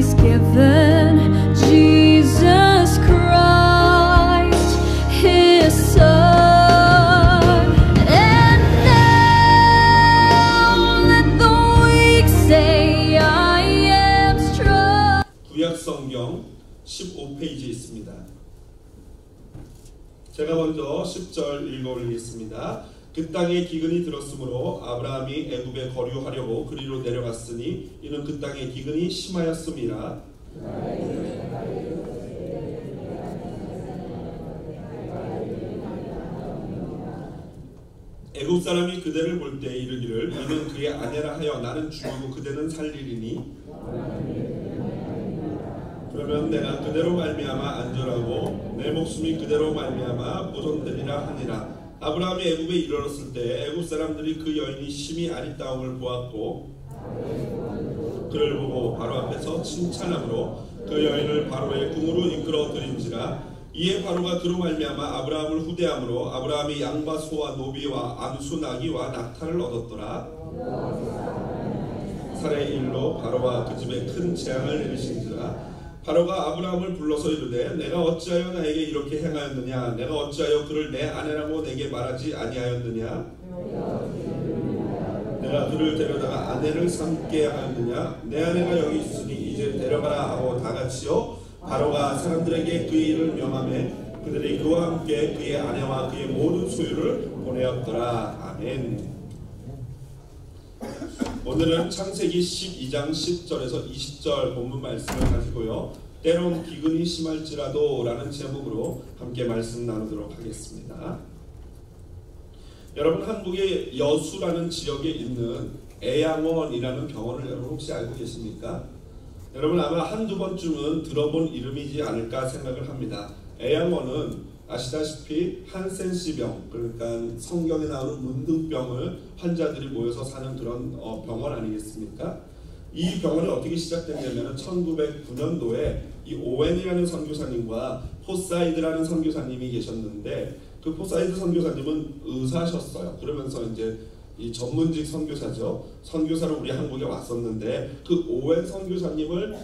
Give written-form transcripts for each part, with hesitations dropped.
He's given Jesus Christ, His Son. And now let the weak say, I am strong. 구약 성경 15페이지에 있습니다. 제가 먼저 10절 읽어 올리겠습니다. 그 땅에 기근이 들었으므로 아브라함이 애굽에 거류하려고 그리로 내려갔으니 이는 그 땅에 기근이 심하였음이라. 애굽 사람이 그대를 볼 때 이르기를 이는 그의 아내라 하여 나는 죽이고 그대는 살리리니 그러면 내가 그대로 말미암아 안전하고 내 목숨이 그대로 말미암아 보존되리라 하니라. 아브라함이 애굽에 이르렀을 때 애굽 사람들이 그 여인이 심히 아리따움을 보았고 그를 보고 바로 앞에서 칭찬함으로 그 여인을 바로의 궁으로 이끌어 들인지라. 이에 바로가 그로 말미암아 아브라함을 후대함으로 아브라함이 양과 소와 노비와 암수 나귀와 낙타를 얻었더라. 살의 일로 바로와 그 집에 큰 재앙을 내리신지라. 바로가 아브라함을 불러서 이르되 내가 어찌하여 나에게 이렇게 행하였느냐? 내가 어찌하여 그를 내 아내라고 내게 말하지 아니하였느냐? 내가 그를 데려다가 아내를 삼게 하였느냐? 내 아내가 여기 있으니 이제 데려가라 하고 다같이요. 바로가 사람들에게 그의 일을 명하매 그들이 그와 함께 그의 아내와 그의 모든 소유를 보내었더라. 아멘. 오늘은 창세기 12장 10절에서 20절 본문 말씀을 가지고요. 때론 기근이 심할지라도 라는 제목으로 함께 말씀 나누도록 하겠습니다. 여러분, 한국의 여수라는 지역에 있는 애양원이라는 병원을 여러분 혹시 알고 계십니까? 여러분 아마 한두 번쯤은 들어본 이름이지 않을까 생각을 합니다. 애양원은 아시다시피 한센시병, 그러니까 성경에 나오는 문둥병을 환자들이 모여서 사는 그런 병원 아니겠습니까? 이 병원이 어떻게 시작됐냐면 1909년도에 이 오웬이라는 선교사님과 포사이드라는 선교사님이 계셨는데 그 포사이드 선교사님은 의사셨어요. 그러면서 이제 이 전문직 선교사죠. 선교사로 우리 한국에 왔었는데 그 오웬 선교사님을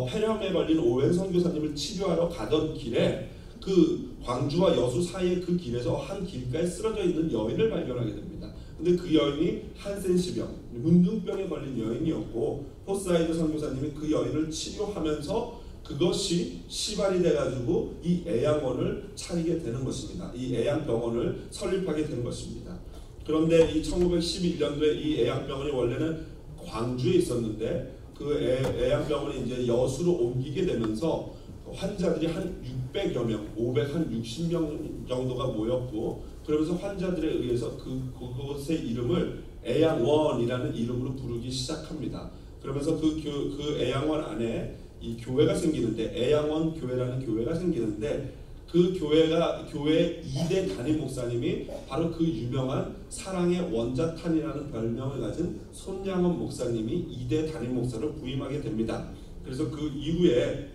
폐렴에 걸린 오웬 선교사님을 치료하러 가던 길에 그 광주와 여수 사이의 그 길에서 한 길가에 쓰러져 있는 여인을 발견하게 됩니다. 근데 그 여인이 한센시병, 문둥병에 걸린 여인이었고 포사이드 선교사님이 그 여인을 치료하면서 그것이 시발이 돼가지고 이 애양원을 차리게 되는 것입니다. 이 애양병원을 설립하게 된 것입니다. 그런데 이 1911년도에 이 애양병원이 원래는 광주에 있었는데 그 애양병원이 이제 여수로 옮기게 되면서 환자들이 한 600여 명, 560명 정도가 모였고 그러면서 환자들에 의해서 그곳의 이름을 애양원이라는 이름으로 부르기 시작합니다. 그러면서 그 애양원 안에 이 교회가 생기는데 애양원 교회라는 교회가 생기는데 그 교회 2대 담임 목사님이 바로 그 유명한 사랑의 원자탄이라는 별명을 가진 손양원 목사님이 2대 담임 목사로 부임하게 됩니다. 그래서 그 이후에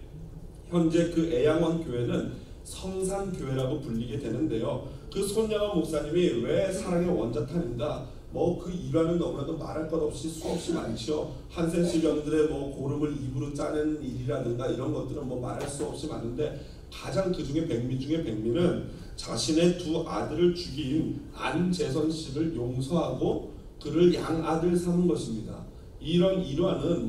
현재 그 애양원 교회는 성산교회라고 불리게 되는데요. 그 손양원 목사님이 왜 사랑의 원자탄인가? 그 일화는 너무나도 말할 것 없이 수없이 많죠. 한센시병들의 고름을 입으로 짜는 일이라든가 이런 것들은 말할 수 없이 많은데 가장 그 중에 백미 중에 백미는 자신의 두 아들을 죽인 안재선 씨를 용서하고 그를 양아들 삼은 것입니다. 이런 일화는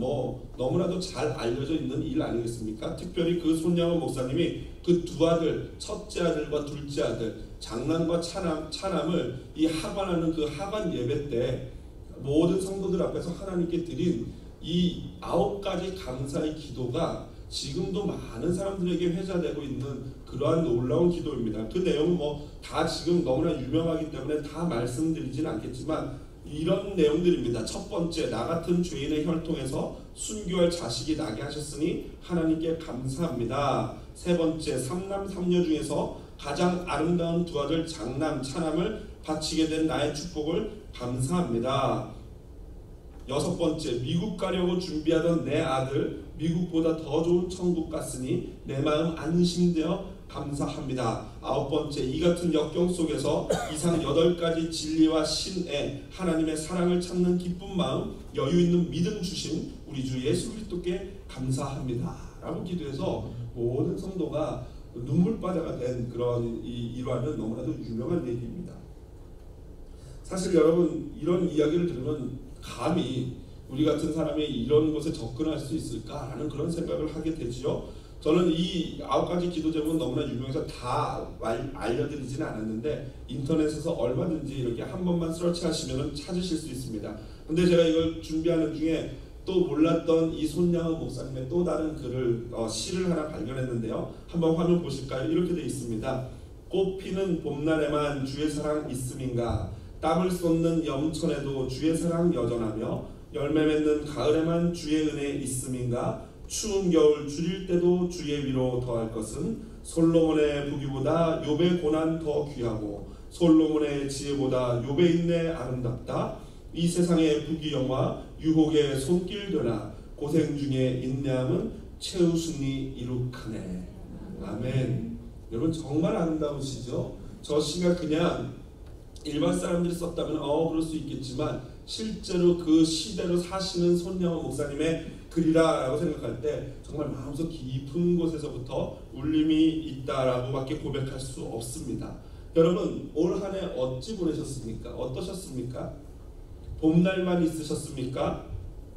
너무나도 잘 알려져 있는 일 아니겠습니까? 특별히 그 손양원 목사님이 그 두 아들, 첫째 아들과 둘째 아들, 장남과 차남을 이 하관하는 그 하관 예배 때 모든 성도들 앞에서 하나님께 드린 이 9가지 감사의 기도가 지금도 많은 사람들에게 회자되고 있는 그러한 놀라운 기도입니다. 그 내용은 다 지금 너무나 유명하기 때문에 다 말씀드리진 않겠지만 이런 내용들입니다. 첫 번째, 나 같은 죄인의 혈통에서 순교할 자식이 나게 하셨으니 하나님께 감사합니다. 세 번째, 삼남 삼녀 중에서 가장 아름다운 두 아들 장남, 차남을 바치게 된 나의 축복을 감사합니다. 여섯 번째, 미국 가려고 준비하던 내 아들 미국보다 더 좋은 천국 같으니 내 마음 안심되어 감사합니다. 9번째, 이 같은 역경 속에서 이상 8가지 진리와 신의 하나님의 사랑을 찾는 기쁜 마음, 여유 있는 믿음 주신 우리 주 예수 그리스도께 감사합니다 라고 기도해서 모든 성도가 눈물바다가 된 그런 이 일화는 너무나도 유명한 얘기입니다. 사실 여러분, 이런 이야기를 들으면 감히 우리 같은 사람이 이런 곳에 접근할 수 있을까라는 그런 생각을 하게 되죠. 저는 이 9가지 기도 제목은 너무나 유명해서 다 알려드리지는 않았는데 인터넷에서 얼마든지 이렇게 한 번만 서치하시면 찾으실 수 있습니다. 근데 제가 이걸 준비하는 중에 또 몰랐던 이 손양호 목사님의 또 다른 글을 시를 하나 발견했는데요. 한번 화면 보실까요? 이렇게 되어 있습니다. 꽃피는 봄날에만 주의 사랑 있음인가, 땀을 쏟는 염천에도 주의 사랑 여전하며, 열매 맺는 가을에만 주의 은혜 있음인가, 추운 겨울 줄일 때도 주의 위로 더할 것은 솔로몬의 부귀보다 욥의 고난 더 귀하고 솔로몬의 지혜보다 욥의 인내 아름답다. 이 세상의 부귀 영화 유혹의 손길 되나 고생 중에 인내함은 최우순이 이룩하네. 아멘. 여러분 정말 아름다우시죠? 저 시가 그냥 일반 사람들이 썼다면 그럴 수 있겠지만 실제로 그 시대로 사시는 손양호 목사님의 글이라고 생각할 때 정말 마음속 깊은 곳에서부터 울림이 있다라고 밖에 고백할 수 없습니다. 여러분 올 한 해 어찌 보내셨습니까? 어떠셨습니까? 봄날만 있으셨습니까?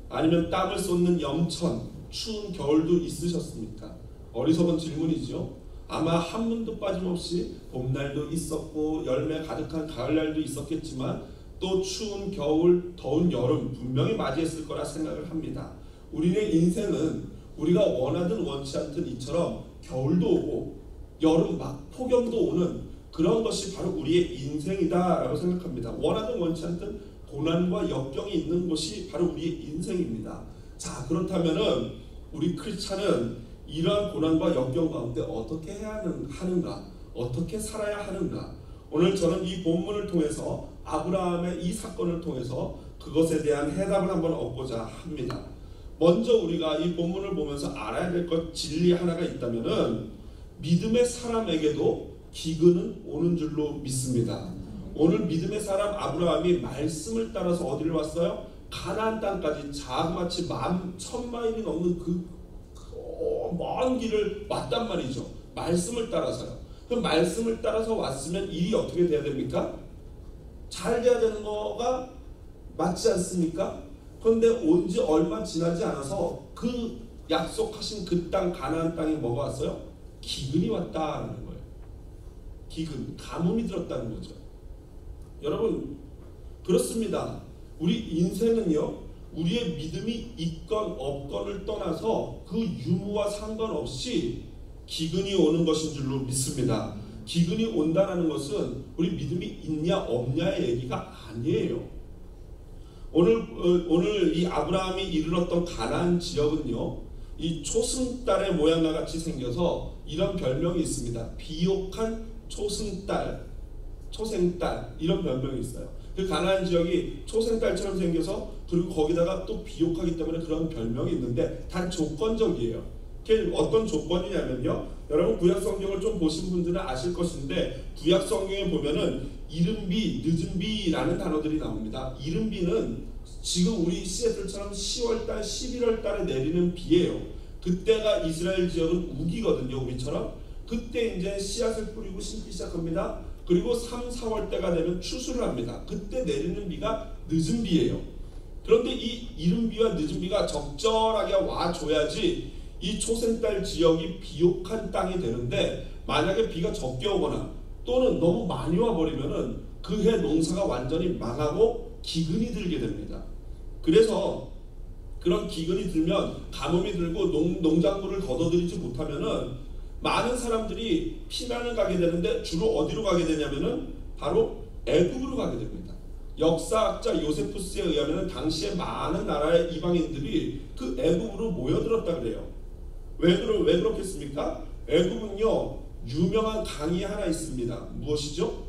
아니면 땀을 쏟는 염천, 추운 겨울도 있으셨습니까? 어리석은 질문이죠. 아마 한 분도 빠짐없이 봄날도 있었고 열매 가득한 가을날도 있었겠지만 또 추운 겨울, 더운 여름 분명히 맞이했을 거라 생각을 합니다. 우리의 인생은 우리가 원하든 원치 않든 이처럼 겨울도 오고 여름 막 폭염도 오는 그런 것이 바로 우리의 인생이다라고 생각합니다. 원하든 원치 않든 고난과 역경이 있는 것이 바로 우리의 인생입니다. 자, 그렇다면은 우리 크리스찬은 이러한 고난과 역경 가운데 어떻게 해야 하는가, 어떻게 살아야 하는가. 오늘 저는 이 본문을 통해서 아브라함의 이 사건을 통해서 그것에 대한 해답을 한번 얻고자 합니다. 먼저 우리가 이 본문을 보면서 알아야 될 것 진리 하나가 있다면은 믿음의 사람에게도 기근은 오는 줄로 믿습니다. 오늘 믿음의 사람 아브라함이 말씀을 따라서 어디를 왔어요? 가나안 땅까지 자그마치 11,000마일이 넘는 그 먼 길을 왔단 말이죠. 말씀을 따라서요. 그 말씀을 따라서 왔으면 일이 어떻게 돼야 됩니까? 잘 돼야 되는 거가 맞지 않습니까? 그런데 온 지 얼마 지나지 않아서 그 약속하신 그 땅 가나안 땅에 뭐가 왔어요? 기근이 왔다는 거예요. 기근, 가뭄이 들었다는 거죠. 여러분 그렇습니다. 우리 인생은요, 우리의 믿음이 있건 없건을 떠나서 그 유무와 상관없이 기근이 오는 것인 줄로 믿습니다. 기근이 온다는 것은 우리 믿음이 있냐 없냐의 얘기가 아니에요. 오늘 이 아브라함이 이르렀던 가나안 지역은요, 이 초승달의 모양과 같이 생겨서 이런 별명이 있습니다. 비옥한 초승달, 초생달, 이런 별명이 있어요. 그 가나안 지역이 초생달처럼 생겨서, 그리고 거기다가 또 비옥하기 때문에 그런 별명이 있는데 단 조건적이에요. 그게 어떤 조건이냐면요, 여러분 구약 성경을 좀 보신 분들은 아실 것인데 구약 성경에 보면은 이른비, 늦은비라는 단어들이 나옵니다. 이른비는 지금 우리 시애틀처럼 10월달, 11월달에 내리는 비예요. 그때가 이스라엘 지역은 우기거든요, 우리처럼. 그때 이제 씨앗을 뿌리고 심기 시작합니다. 그리고 3, 4월 때가 되면 추수를 합니다. 그때 내리는 비가 늦은 비예요. 그런데 이 이른 비와 늦은 비가 적절하게 와줘야지 이 초생달 지역이 비옥한 땅이 되는데, 만약에 비가 적게 오거나 또는 너무 많이 와버리면은 그 해 농사가 완전히 망하고 기근이 들게 됩니다. 그래서 그런 기근이 들면 가뭄이 들고 농작물을 걷어들이지 못하면은 많은 사람들이 피난을 가게 되는데 주로 어디로 가게 되냐면은 바로 애굽으로 가게 됩니다. 역사학자 요세푸스에 의하면 당시에 많은 나라의 이방인들이 그 애굽으로 모여들었다 그래요. 왜 그렇겠습니까? 애굽은요, 유명한 강이 하나 있습니다. 무엇이죠?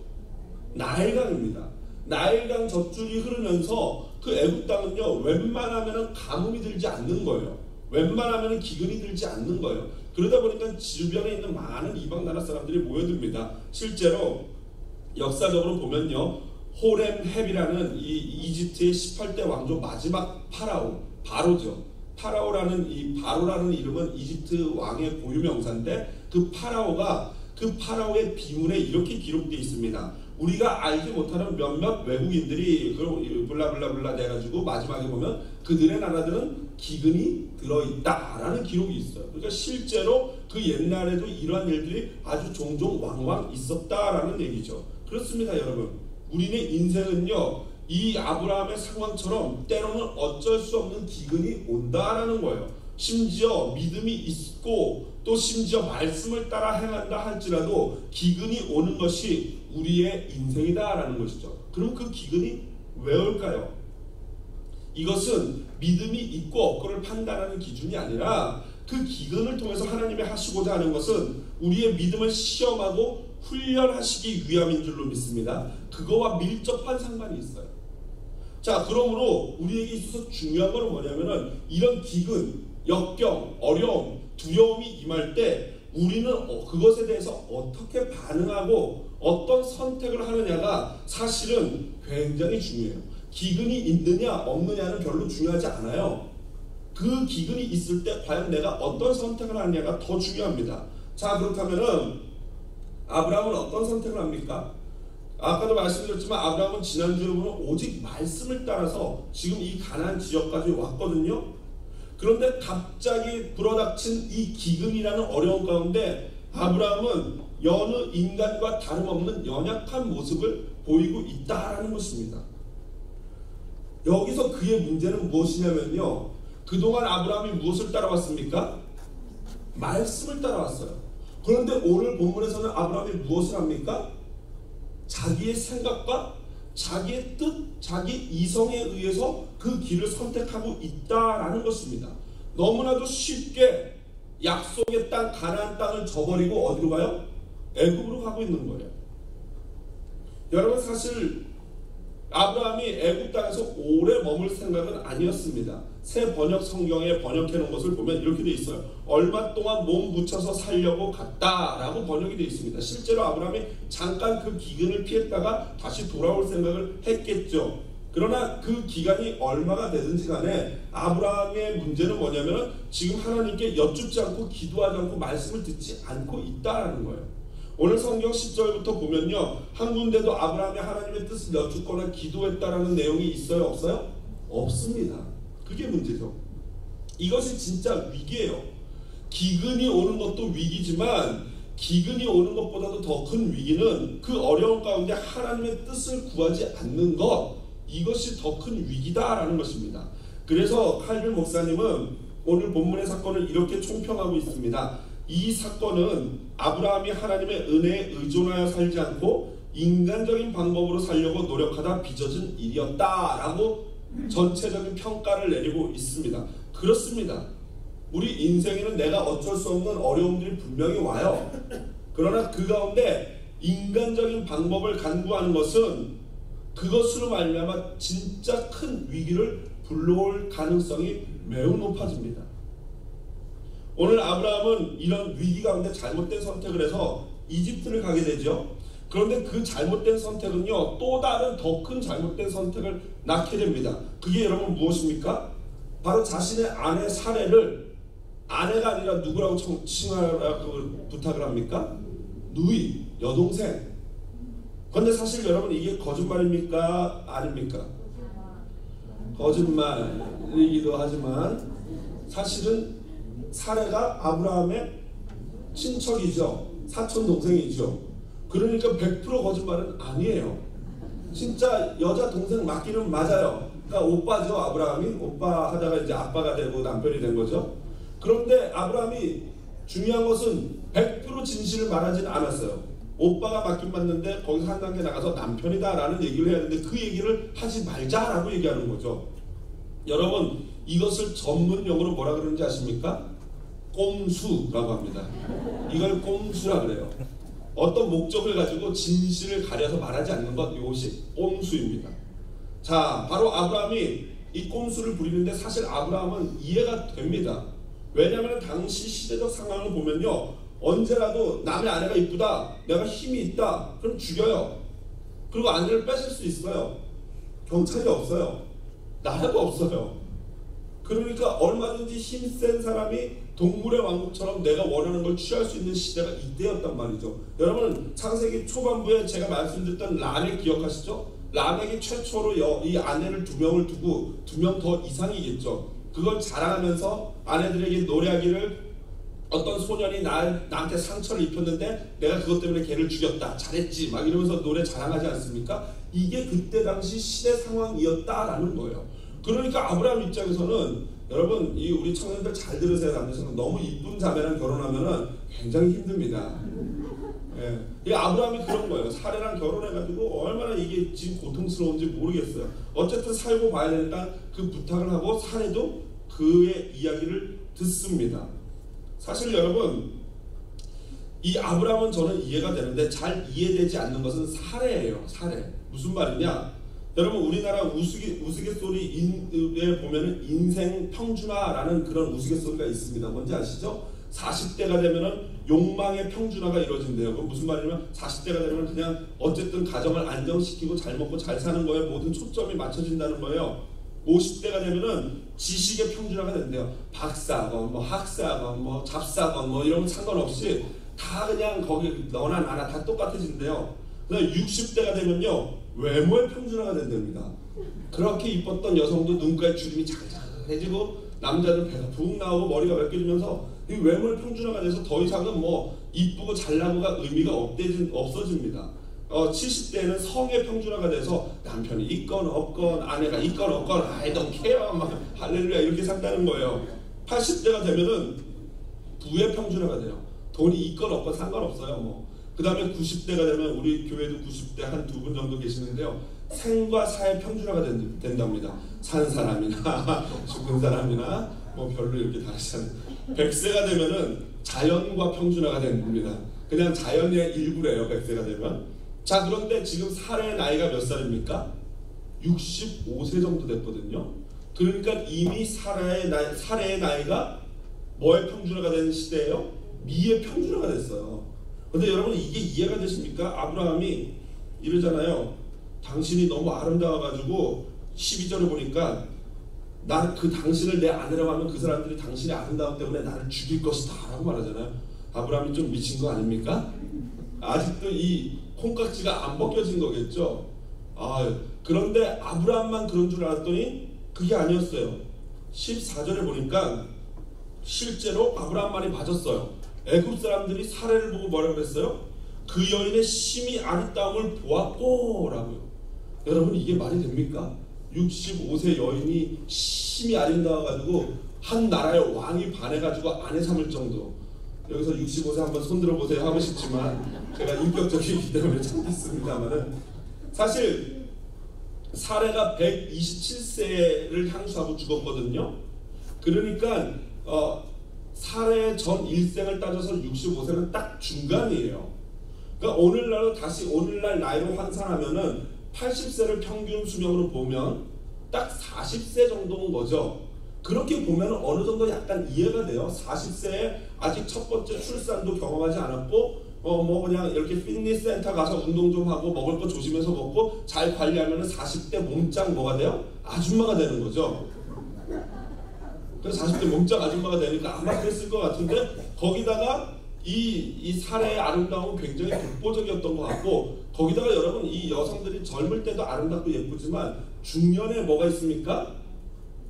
나일강입니다. 나일강 젖줄이 흐르면서 그 애굽 땅은요, 웬만하면 가뭄이 들지 않는 거예요. 웬만하면 기근이 들지 않는 거예요. 그러다 보니까 주변에 있는 많은 이방 나라 사람들이 모여듭니다. 실제로 역사적으로 보면요, 호렘헵이라는 이 이집트의 18대 왕조 마지막 파라오, 바로죠. 파라오라는 이 바로라는 이름은 이집트 왕의 고유 명사인데, 그 파라오의 비문에 이렇게 기록되어 있습니다. 우리가 알지 못하는 몇몇 외국인들이 블라블라블라 돼가지고 마지막에 보면 그들의 나라들은 기근이 들어있다라는 기록이 있어요. 그러니까 실제로 그 옛날에도 이러한 일들이 아주 종종 왕왕 있었다라는 얘기죠. 그렇습니다, 여러분. 우리의 인생은요, 이 아브라함의 상황처럼 때로는 어쩔 수 없는 기근이 온다라는 거예요. 심지어 믿음이 있고 또 심지어 말씀을 따라 행한다 할지라도 기근이 오는 것이 우리의 인생이다라는 것이죠. 그럼 그 기근이 왜 올까요? 이것은 믿음이 있고 없고를 판단하는 기준이 아니라 그 기근을 통해서 하나님이 하시고자 하는 것은 우리의 믿음을 시험하고 훈련하시기 위함인 줄로 믿습니다. 그거와 밀접한 상관이 있어요. 자, 그러므로 우리에게 있어서 중요한 건 뭐냐면은 이런 기근, 역경, 어려움, 두려움이 임할 때 우리는 그것에 대해서 어떻게 반응하고 어떤 선택을 하느냐가 사실은 굉장히 중요해요. 기근이 있느냐 없느냐는 별로 중요하지 않아요. 그 기근이 있을 때 과연 내가 어떤 선택을 하느냐가 더 중요합니다. 자, 그렇다면은 아브라함은 어떤 선택을 합니까? 아까도 말씀드렸지만 아브라함은 지난주에 보면 오직 말씀을 따라서 지금 이 가나안 지역까지 왔거든요. 그런데 갑자기 불어닥친 이 기근이라는 어려움 가운데 아브라함은 여느 인간과 다름없는 연약한 모습을 보이고 있다라는 것입니다. 여기서 그의 문제는 무엇이냐면요, 그동안 아브라함이 무엇을 따라왔습니까? 말씀을 따라왔어요. 그런데 오늘 본문에서는 아브라함이 무엇을 합니까? 자기의 생각과 자기의 뜻, 자기 이성에 의해서 그 길을 선택하고 있다라는 것입니다. 너무나도 쉽게 약속의 땅 가나안 땅을 저버리고 어디로 가요? 애굽으로 가고 있는 거예요. 여러분, 사실 아브라함이 애굽 땅에서 오래 머물 생각은 아니었습니다. 새 번역 성경에 번역해 놓은 것을 보면 이렇게 돼 있어요. 얼마 동안 몸 붙여서 살려고 갔다라고 번역이 돼 있습니다. 실제로 아브라함이 잠깐 그 기근을 피했다가 다시 돌아올 생각을 했겠죠. 그러나 그 기간이 얼마가 되든지 간에 아브라함의 문제는 뭐냐면 지금 하나님께 여쭙지 않고 기도하지 않고 말씀을 듣지 않고 있다라는 거예요. 오늘 성경 10절부터 보면요, 한 군데도 아브라함이 하나님의 뜻을 여쭙거나 기도했다라는 내용이 있어요? 없어요? 없습니다. 그게 문제죠. 이것이 진짜 위기예요. 기근이 오는 것도 위기지만 기근이 오는 것보다도 더 큰 위기는 그 어려운 가운데 하나님의 뜻을 구하지 않는 것, 이것이 더 큰 위기다라는 것입니다. 그래서 칼빈 목사님은 오늘 본문의 사건을 이렇게 총평하고 있습니다. 이 사건은 아브라함이 하나님의 은혜에 의존하여 살지 않고 인간적인 방법으로 살려고 노력하다 빚어진 일이었다라고 전체적인 평가를 내리고 있습니다. 그렇습니다. 우리 인생에는 내가 어쩔 수 없는 어려움들이 분명히 와요. 그러나 그 가운데 인간적인 방법을 간구하는 것은 그것으로 말미암아 진짜 큰 위기를 불러올 가능성이 매우 높아집니다. 오늘 아브라함은 이런 위기 가운데 잘못된 선택을 해서 이집트를 가게 되죠. 그런데 그 잘못된 선택은요, 또 다른 더 큰 잘못된 선택을 낳게 됩니다. 그게 여러분 무엇입니까? 바로 자신의 아내 사례를 아내가 아니라 누구라고 칭하라고 부탁을 합니까? 누이, 여동생. 그런데 사실 여러분 이게 거짓말입니까? 아닙니까? 거짓말이기도 하지만 사실은 사례가 아브라함의 친척이죠. 사촌 동생이죠. 그러니까 100% 거짓말은 아니에요. 진짜 여자 동생 맞기는 맞아요. 그러니까 오빠죠, 아브라함이. 오빠 하다가 이제 아빠가 되고 남편이 된 거죠. 그런데 아브라함이 중요한 것은 100% 진실을 말하지는 않았어요. 오빠가 맞긴 맞는데 거기서 한 단계 나가서 남편이다 라는 얘기를 해야 되는데 그 얘기를 하지 말자라고 얘기하는 거죠. 여러분, 이것을 전문용어로 뭐라 그러는지 아십니까? 꼼수라고 합니다. 이걸 꼼수라 그래요. 어떤 목적을 가지고 진실을 가려서 말하지 않는 것, 이것이 꼼수입니다. 자, 바로 아브라함이 이 꼼수를 부리는데 사실 아브라함은 이해가 됩니다. 왜냐하면 당시 시대적 상황을 보면요, 언제라도 남의 아내가 이쁘다, 내가 힘이 있다, 그럼 죽여요. 그리고 아내를 뺏을 수 있어요. 경찰이 없어요. 나라도 없어요. 그러니까 얼마든지 힘센 사람이 동물의 왕국처럼 내가 원하는 걸 취할 수 있는 시대가 이때였단 말이죠. 여러분, 창세기 초반부에 제가 말씀드렸던 라멕 기억하시죠? 라멕이 최초로 이 아내를 2명을 두고 2명 더 이상이겠죠. 그걸 자랑하면서 아내들에게 노래하기를, 어떤 소년이 나한테 상처를 입혔는데 내가 그것 때문에 걔를 죽였다, 잘했지, 막 이러면서 노래 자랑하지 않습니까? 이게 그때 당시 시대 상황이었다라는 거예요. 그러니까 아브라함 입장에서는, 여러분, 이 우리 청년들 잘 들으세요. 남자친구 너무 이쁜 자매랑 결혼하면은 굉장히 힘듭니다. 예, 이 아브라함이 그런 거예요. 사례랑 결혼해가지고 얼마나 이게 지금 고통스러운지 모르겠어요. 어쨌든 살고 봐야 되니까 그 부탁을 하고 사례도 그의 이야기를 듣습니다. 사실 여러분, 이 아브라함은 저는 이해가 되는데 잘 이해되지 않는 것은 사례예요. 사례. 무슨 말이냐? 여러분, 우리나라 우스갯소리에 보면은 인생 평준화라는 그런 우스갯소리가 있습니다. 뭔지 아시죠? 40대가 되면은 욕망의 평준화가 이루어진대요. 그럼 무슨 말이냐면 40대가 되면 그냥 어쨌든 가정을 안정시키고 잘 먹고 잘 사는 거에 모든 초점이 맞춰진다는 거예요. 50대가 되면은 지식의 평준화가 된대요. 박사건 뭐 학사건 뭐 잡사건 뭐 이런 거 상관없이 다 그냥 거기 너나 나나 다 똑같아진대요. 그다음 60대가 되면요, 외모의 평준화가 된답니다. 그렇게 이뻤던 여성도 눈가에 주름이 자글자글해지고 남자는 배가 붕 나오고 머리가 벗겨지면서 이 외모의 평준화가 돼서 더 이상은 뭐 이쁘고 잘나고가 의미가 없어집니다. 70대에는 성의 평준화가 돼서 남편이 있건 없건 아내가 있건 없건 I don't care 막 할렐루야 이렇게 산다는 거예요. 80대가 되면은 부의 평준화가 돼요. 돈이 있건 없건 상관없어요. 뭐. 그 다음에 90대가 되면 우리 교회도 90대 한 2분 정도 계시는데요, 생과 사의 평준화가 된답니다. 산 사람이나 죽은 사람이나 뭐 별로 이렇게 다르지 않아요. 100세가 되면은 자연과 평준화가 됩니다. 그냥 자연의 일부래요, 100세가 되면. 자, 그런데 지금 사례의 나이가 몇 살입니까? 65세 정도 됐거든요. 그러니까 이미 사례의 나이가 뭐의 평준화가 되는 시대예요? 미의 평준화가 됐어요. 근데 여러분, 이게 이해가 되십니까? 아브라함이 이러잖아요. 당신이 너무 아름다워가지고 12절을 보니까 난 그 당신을 내 아내라고 하면 그 사람들이 당신의 아름다움 때문에 나를 죽일 것이다 라고 말하잖아요. 아브라함이 좀 미친 거 아닙니까? 아직도 이 콩깍지가 안 벗겨진 거겠죠. 그런데 아브라함만 그런 줄 알았더니 그게 아니었어요. 14절에 보니까 실제로 아브라함만이 봐줬어요. 애굽 사람들이 사례를 보고 뭐라고 그랬어요? 그 여인의 심히 아리따움을 보았고 라고요. 여러분, 이게 말이 됩니까? 65세 여인이 심히 아름다워가지고 한 나라의 왕이 반해가지고 아내 삼을 정도. 여기서 65세 한번 손들어 보세요 하고 싶지만 제가 인격적이기 때문에 참겠습니다만은, 사실 사례가 127세를 향수하고 죽었거든요. 그러니까 사례 전 일생을 따져서 65세는 딱 중간이에요. 그러니까 오늘날 나이로 환산하면은 80세를 평균 수명으로 보면 딱 40세 정도인 거죠. 그렇게 보면 어느 정도 약간 이해가 돼요. 40세에 아직 첫 번째 출산도 경험하지 않았고 뭐 그냥 이렇게 피트니스 센터 가서 운동 좀 하고 먹을 거 조심해서 먹고 잘 관리하면 40대 몸짱 뭐가 돼요? 아줌마가 되는 거죠. 그래서 40대 몸짱 아줌마가 되니까 아마 그랬을 것 같은데, 거기다가 이 사례의 아름다움은 굉장히 독보적이었던 것 같고, 거기다가 여러분, 이 여성들이 젊을 때도 아름답고 예쁘지만 중년에 뭐가 있습니까?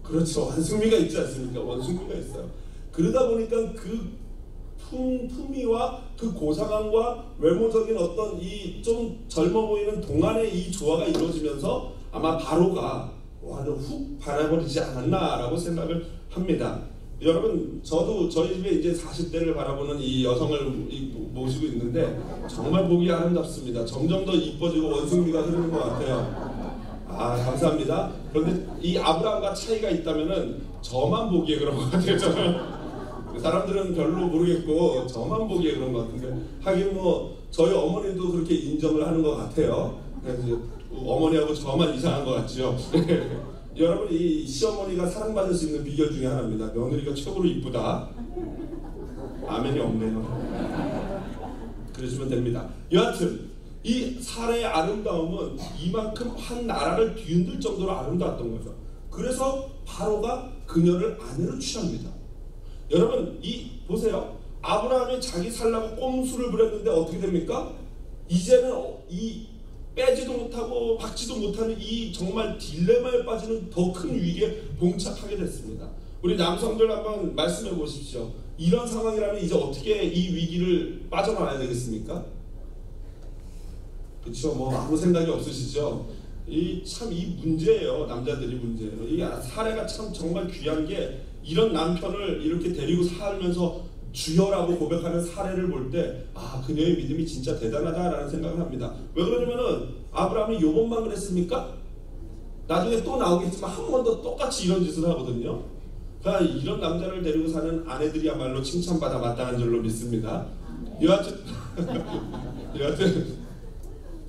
그렇죠, 원숭미가 있지 않습니까? 원숭미가 있어요. 그러다 보니까 그 품위와 그 고상함과 외모적인 어떤 이 좀 젊어 보이는 동안의 이 조화가 이루어지면서 아마 바로가 훅 바라버리지 않았나라고 생각을 합니다. 여러분, 저도 저희 집에 이제 40대를 바라보는 이 여성을 모시고 있는데 정말 보기 아름답습니다. 점점 더 이뻐지고 원숭미가 흐르는 것 같아요. 감사합니다. 그런데 이 아브라함과 차이가 있다면은 저만 보기에 그런 것 같아요. 저는. 사람들은 별로 모르겠고 저만 보기에 그런 것 같은데, 하긴 뭐 저희 어머니도 그렇게 인정을 하는 것 같아요. 그래서 어머니하고 저만 이상한 것 같죠. 여러분 이 시어머니가 사랑받을 수 있는 비결 중에 하나입니다. 며느리가 최고로 이쁘다. 아멘이 없네요. 그러시면 됩니다. 여하튼 이 사례의 아름다움은 이만큼 한 나라를 뒤흔들 정도로 아름다웠던 거죠. 그래서 바로가 그녀를 아내로 취합니다. 여러분 이 보세요. 아브라함이 자기 살라고 꼼수를 부렸는데 어떻게 됩니까? 이제는 이 빼지도 못하고 박지도 못하는 이 정말 딜레마에 빠지는 더 큰 위기에 봉착하게 됐습니다. 우리 남성들 한번 말씀해 보십시오. 이런 상황이라면 이제 어떻게 이 위기를 빠져나와야 되겠습니까? 그렇죠. 뭐 아무 생각이 없으시죠? 이 문제예요. 남자들이 문제예요. 이 사례가 참 정말 귀한 게 이런 남편을 이렇게 데리고 살면서 주여라고 고백하는 사례를 볼 때 그녀의 믿음이 진짜 대단하다라는 생각을 합니다. 왜 그러냐면은 아브라함이 요번만 그랬습니까? 나중에 또 나오겠지만 한 번 더 똑같이 이런 짓을 하거든요. 그러니까 이런 남자를 데리고 사는 아내들이야말로 칭찬받아 마땅한 줄로 믿습니다.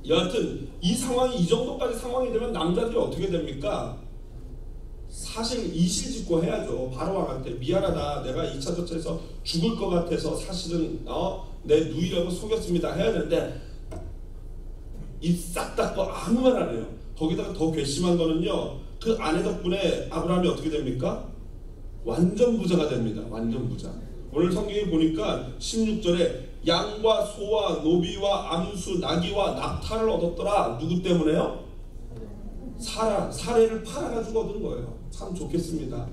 여하튼 이 상황이 이 정도까지 상황이 되면 남자들이 어떻게 됩니까? 사실 이실직고 해야죠. 바로 왕한테 미안하다. 내가 2차 전차에서 죽을 것 같아서 사실은 내 누이라고 속였습니다. 해야 되는데 입 싹 닫고 아무 말 안 해요. 거기다가 더 괘씸한 거는요. 그 아내 덕분에 아브라함이 어떻게 됩니까? 완전 부자가 됩니다. 완전 부자. 오늘 성경에 보니까 16절에 양과 소와 노비와 암수 나귀와 낙타를 얻었더라. 누구 때문에요? 사례를 팔아가지고 얻은 거예요. 참 좋겠습니다.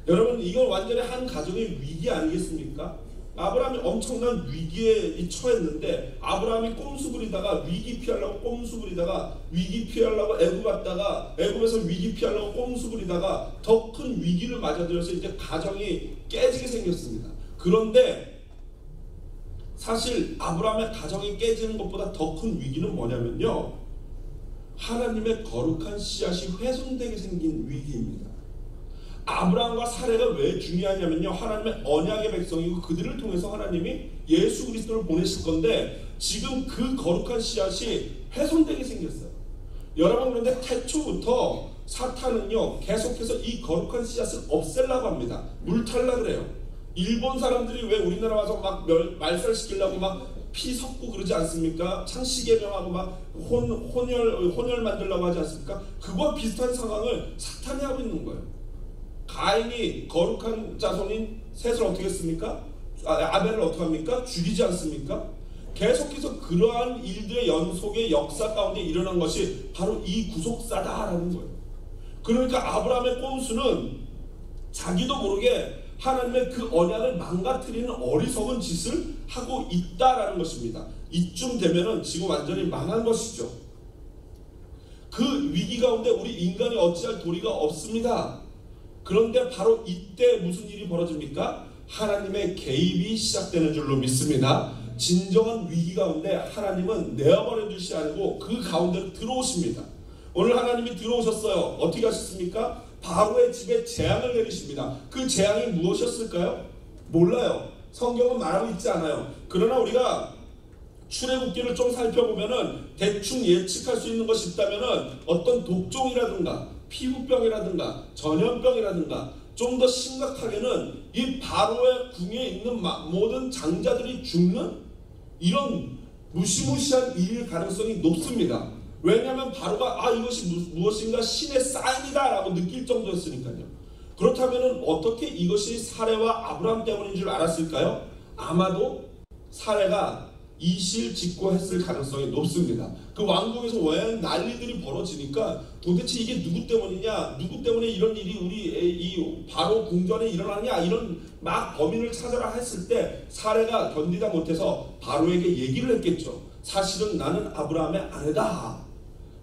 여러분 이건 완전히 한 가정의 위기 아니겠습니까? 아브라함이 엄청난 위기에 처했는데 아브라함이 꼼수 부리다가 위기 피하려고 꼼수 부리다가 위기 피하려고 애굽 갔다가 애굽에서 위기 피하려고 꼼수 부리다가 더 큰 위기를 맞아들여서 이제 가정이 깨지게 생겼습니다. 그런데 사실 아브라함의 가정이 깨지는 것보다 더 큰 위기는 뭐냐면요. 하나님의 거룩한 씨앗이 훼손되게 생긴 위기입니다. 아브라함과 사례가 왜 중요하냐면요. 하나님의 언약의 백성이고 그들을 통해서 하나님이 예수 그리스도를 보내실 건데 지금 그 거룩한 씨앗이 훼손되게 생겼어요. 여러분 그런데 태초부터 사탄은요. 계속해서 이 거룩한 씨앗을 없애려고 합니다. 물탈라 그래요. 일본 사람들이 왜 우리나라 와서 막 말살시키려고 막 피 섞고 그러지 않습니까? 창시개명하고 막 혼혈 만들려고 하지 않습니까? 그와 비슷한 상황을 사탄이 하고 있는 거예요. 가인이 거룩한 자손인 셋을 어떻게 했습니까? 아벨을 어떻게 합니까? 죽이지 않습니까? 계속해서 그러한 일들의 연속의 역사 가운데 일어난 것이 바로 이 구속사다라는 거예요. 그러니까 아브라함의 꼼수는 자기도 모르게 하나님의 그 언약을 망가뜨리는 어리석은 짓을 하고 있다라는 것입니다. 이쯤 되면은 지금 완전히 망한 것이죠. 그 위기 가운데 우리 인간이 어찌할 도리가 없습니다. 그런데 바로 이때 무슨 일이 벌어집니까? 하나님의 개입이 시작되는 줄로 믿습니다. 진정한 위기 가운데 하나님은 내어버려 주시지 않고 그 가운데로 들어오십니다. 오늘 하나님이 들어오셨어요. 어떻게 하셨습니까? 바로의 집에 재앙을 내리십니다. 그 재앙이 무엇이었을까요? 몰라요. 성경은 말하고 있지 않아요. 그러나 우리가 출애굽기를 좀 살펴보면은 대충 예측할 수 있는 것이 있다면은 어떤 독종이라든가 피부병이라든가 전염병이라든가 좀 더 심각하게는 이 바로의 궁에 있는 모든 장자들이 죽는 이런 무시무시한 일일 가능성이 높습니다. 왜냐하면 바로가 이것이 무엇인가 신의 사인이다 라고 느낄 정도였으니까요. 그렇다면 어떻게 이것이 사례와 아브라함 때문인 줄 알았을까요? 아마도 사례가 이실직고했을 가능성이 높습니다. 그 왕궁에서 왜 난리들이 벌어지니까 도대체 이게 누구 때문이냐, 누구 때문에 이런 일이 우리 이 바로 궁전에 일어나냐, 이런 막 범인을 찾아라 했을 때 사례가 견디다 못해서 바로에게 얘기를 했겠죠. 사실은 나는 아브라함의 아내다.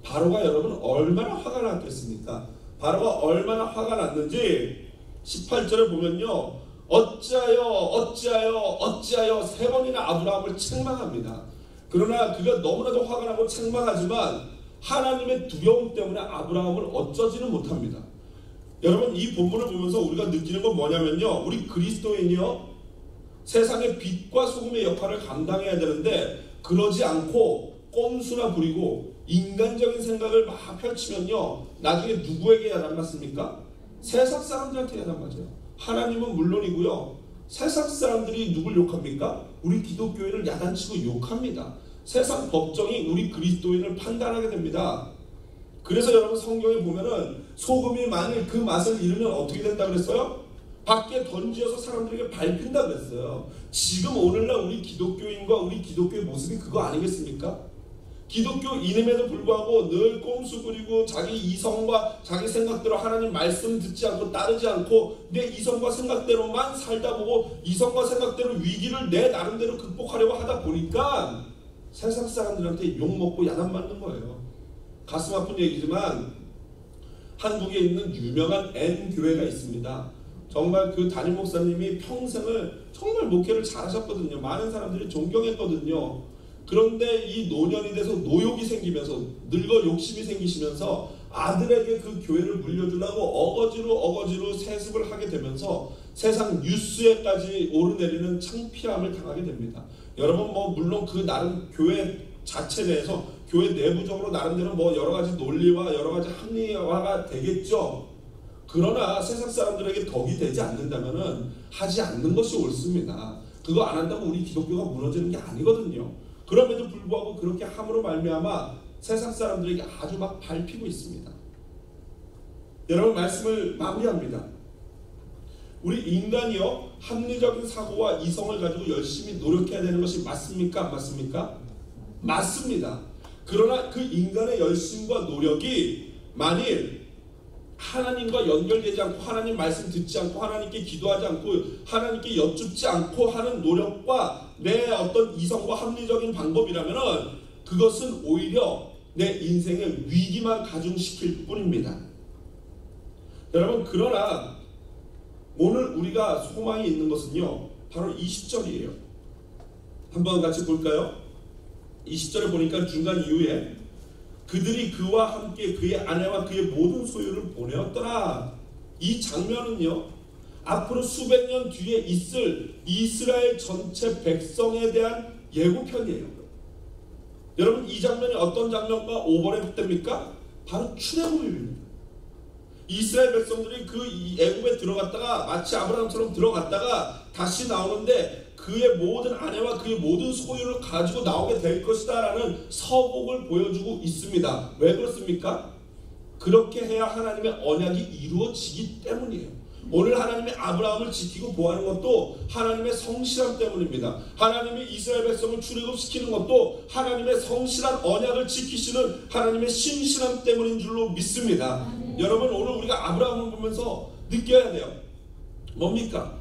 바로가 여러분 얼마나 화가 났겠습니까? 바로가 얼마나 화가 났는지 18절에 보면요. 어찌하여 세 번이나 아브라함을 책망합니다. 그러나 그가 너무나도 화가 나고 책망하지만 하나님의 두려움 때문에 아브라함을 어쩌지는 못합니다. 여러분 이 본문을 보면서 우리가 느끼는 건 뭐냐면요. 우리 그리스도인이요. 세상의 빛과 소금의 역할을 감당해야 되는데 그러지 않고 꼼수나 부리고 인간적인 생각을 막 펼치면요, 나중에 누구에게 야단 맞습니까? 세상 사람들한테 야단 맞아요. 하나님은 물론이고요, 세상 사람들이 누굴 욕합니까? 우리 기독교인을 야단치고 욕합니다. 세상 법정이 우리 그리스도인을 판단하게 됩니다. 그래서 여러분 성경에 보면은 소금이 만일 그 맛을 잃으면 어떻게 된다 그랬어요? 밖에 던지어서 사람들에게 밟힌다 그랬어요. 지금 오늘날 우리 기독교인과 우리 기독교의 모습이 그거 아니겠습니까? 기독교인임에도 불구하고 늘 꼼수 부리고 자기 이성과 자기 생각대로 하나님 말씀 듣지 않고 따르지 않고 내 이성과 생각대로만 살다 보고 이성과 생각대로 위기를 내 나름대로 극복하려고 하다 보니까 세상 사람들한테 욕먹고 야단맞는 거예요. 가슴 아픈 얘기지만 한국에 있는 유명한 N교회가 있습니다. 정말 그 담임 목사님이 평생을 정말 목회를 잘하셨거든요. 많은 사람들이 존경했거든요. 그런데 이 노년이 돼서 노욕이 생기면서 늙어 욕심이 생기시면서 아들에게 그 교회를 물려주려고 어거지로 세습을 하게 되면서 세상 뉴스에까지 오르내리는 창피함을 당하게 됩니다. 여러분 물론 그 나름 교회 자체 내에서 교회 내부적으로 나름대로 여러 가지 논리와 여러 가지 합리화가 되겠죠. 그러나 세상 사람들에게 덕이 되지 않는다면은 하지 않는 것이 옳습니다. 그거 안 한다고 우리 기독교가 무너지는 게 아니거든요. 그럼에도 불구하고 그렇게 함으로 말미암아 세상 사람들에게 아주 막 밟히고 있습니다. 여러분 말씀을 마무리합니다. 우리 인간이요, 합리적인 사고와 이성을 가지고 열심히 노력해야 되는 것이 맞습니까? 안 맞습니까? 맞습니다. 그러나 그 인간의 열심과 노력이 만일 하나님과 연결되지 않고 하나님 말씀 듣지 않고 하나님께 기도하지 않고 하나님께 여쭙지 않고 하는 노력과 내 어떤 이성과 합리적인 방법이라면은 그것은 오히려 내 인생의 위기만 가중시킬 뿐입니다. 여러분 그러나 오늘 우리가 소망이 있는 것은요, 바로 20절이에요. 한번 같이 볼까요? 20절에 보니까 중간 이후에 그들이 그와 함께 그의 아내와 그의 모든 소유를 보내었더라. 이 장면은요, 앞으로 수백 년 뒤에 있을 이스라엘 전체 백성에 대한 예고편이에요. 여러분 이 장면이 어떤 장면과 오버랩됩니까? 바로 출애굽입니다. 이스라엘 백성들이 그 애굽에 들어갔다가 마치 아브라함처럼 들어갔다가 다시 나오는데 그의 모든 아내와 그의 모든 소유를 가지고 나오게 될 것이다 라는 서곡을 보여주고 있습니다. 왜 그렇습니까? 그렇게 해야 하나님의 언약이 이루어지기 때문이에요. 오늘 하나님이 아브라함을 지키고 보호하는 것도 하나님의 성실함 때문입니다. 하나님이 이스라엘 백성을 출애굽시키는 것도 하나님의 성실한 언약을 지키시는 하나님의 신실함 때문인 줄로 믿습니다. 여러분 오늘 우리가 아브라함을 보면서 느껴야 돼요. 뭡니까?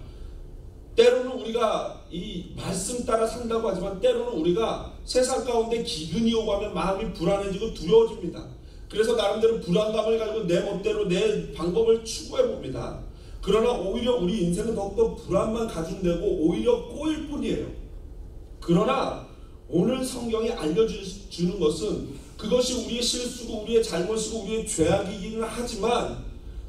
때로는 우리가 이 말씀 따라 산다고 하지만 때로는 우리가 세상 가운데 기근이 오고 하면 마음이 불안해지고 두려워집니다. 그래서 나름대로 불안감을 가지고 내 멋대로 내 방법을 추구해 봅니다. 그러나 오히려 우리 인생은 더욱더 불안만 가중되고 오히려 꼬일 뿐이에요. 그러나 오늘 성경이 알려주는 것은 그것이 우리의 실수고 우리의 잘못이고 우리의 죄악이기는 하지만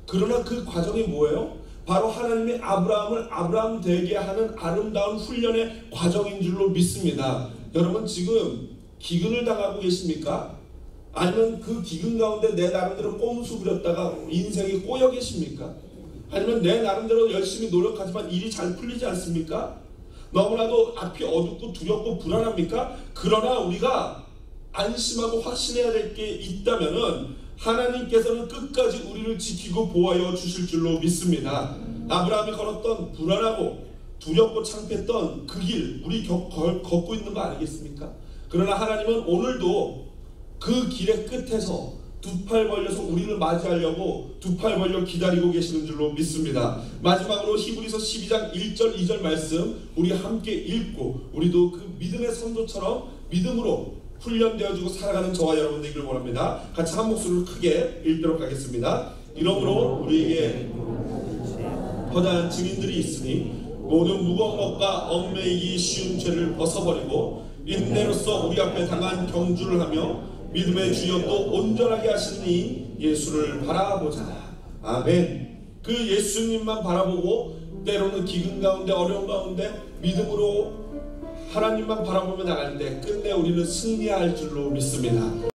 그러나 그 과정이 뭐예요? 바로 하나님이 아브라함을 아브라함 되게 하는 아름다운 훈련의 과정인 줄로 믿습니다. 여러분 지금 기근을 당하고 계십니까? 아니면 그 기근 가운데 내 나름대로 꼼수 부렸다가 인생이 꼬여 계십니까? 아니면 내 나름대로 열심히 노력하지만 일이 잘 풀리지 않습니까? 너무나도 앞이 어둡고 두렵고 불안합니까? 그러나 우리가 안심하고 확신해야 될 게 있다면은 하나님께서는 끝까지 우리를 지키고 보호하여 주실 줄로 믿습니다. 아브라함이 걸었던 불안하고 두렵고 창피했던 그 길 우리 걷고 있는 거 아니겠습니까? 그러나 하나님은 오늘도 그 길의 끝에서 두 팔 벌려서 우리를 맞이하려고 두 팔 벌려 기다리고 계시는 줄로 믿습니다. 마지막으로 히브리서 12장 1절 2절 말씀 우리 함께 읽고 우리도 그 믿음의 선도처럼 믿음으로 훈련되어지고 살아가는 저와 여러분 되기를 원합니다. 같이 한 목소리로 크게 읽도록 하겠습니다. 이러므로 우리에게 허다한 증인들이 있으니 모든 무거운 것과 얽매이기 쉬운 죄를 벗어버리고 인내로써 우리 앞에 당한 경주를 하며 믿음의 주역도 온전하게 하시니 예수를 바라보자. 아멘. 그 예수님만 바라보고 때로는 기근 가운데 어려운 가운데 믿음으로 하나님만 바라보며 나갈 때 끝내 우리는 승리할 줄로 믿습니다.